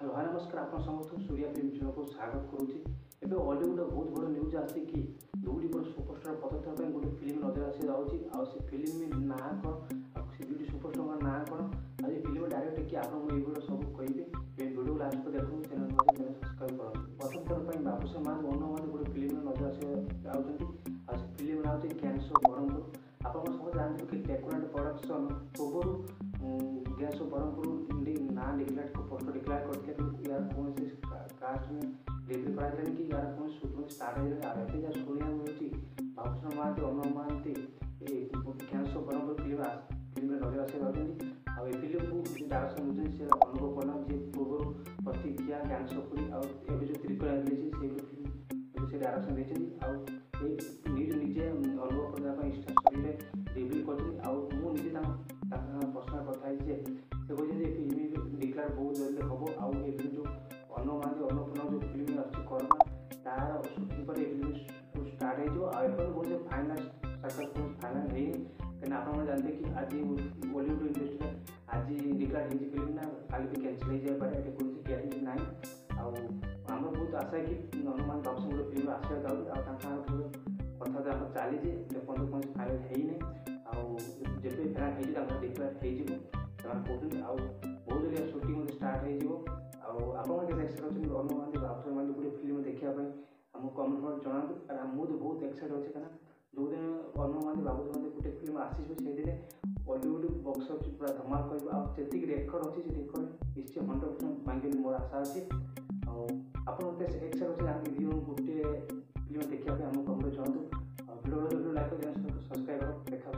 हाँ नमस्कार आप समस्त सूर्या फिल्म चैनल को स्वागत करुच्ची एवं अलरेडी गोटे बहुत बड़ न्यूज आसी कि दुईटी बड़ सुपरस्टार प्रथम थर गोटे फिल्म नजर आसी जाऊँगी से फिल्म ना कौन से दुईटी सुपरस्टार ना कौन आज फिल्म डायरेक्ट कि आपको ये सब कहे वीडियो लास्ट को देखो चैनल सब्सक्राइब कर प्रथम थर पर बाबूसा मान अन्न गोटे फिल्म नजर आसी जाऊँगी आज फिल्म ना हूँ गैंग्स ऑफ ब्रह्मपुर आप सब जानते कि टेक्नोलॉजी प्रोडक्शन पूर्व गैंग्स ऑफ ब्रह्मपुर ना डिक्लेयर पोस्ट डिक्लेयर करते यार कौन से कास्ट में डिग्री कराइले कि यार कौन शूटिंग स्टार्ट हो जाए यार शुणा मिलूँ बाबूसा महांती अन्न Mohanty gangs of Brahmapur film नजर आसी जाऊँगी आ फिल्म को डायरेक्शन होती से अनुभव पन्ना जी पूर्व प्रतिक्रिया गैंग्स ऑफ पुरी आगे जो त्रिकोण फिल्म से डायरेक्शन देते न्यूज निजे अनुभव करने इंस्टा स्टोरी रिव्यू करी मुझे पर्सनाल कथा से कहते फिल्म डिक्लेयर बहुत जल्दी हम आउ जो अन्न महांती अन्नपूर्णा जो फिल्म आर्मा तार सुटिंग पर फिल्म स्टार्ट हो फाइनाल फाइनाल है कहीं आप जानते कि आज बॉलीवुड इंडस्ट्री आज डिक्लेयर हो फिल्म ना कल भी कैंसिल हो जाए कौन ग्यारंटी ना आम बहुत आशा कि हनुमान बाबू गोटे फिल्म आसवा जाऊँगी कथा चली देखते कौन फाइनाल है जब फाइनाल हो डिक्लेयर हो कहते बहुत जल्दी सुटिंग स्टार्ट हो आप एक्साइट अच्छे अन्न महांती बाबूसा महांती गोटे फिल्म देखापी आम कमेंट में जनातु मुझे बहुत एक्साइट अच्छे क्या जो दिन अन्न महांती बाबूसा महांती गोटे फिल्म आसो से दिन बॉलीवुड बक्स ऑफिस पूरा धमाल कर रेकर्ड अच्छी से रेकर्ड निश्चय 100% मांगे मोर आशा अच्छे आप एक्साइट अच्छे गोटे फिल्म देखा आम कमेंट जनातु वीडियो लाइक सब्सक्राइब देखा।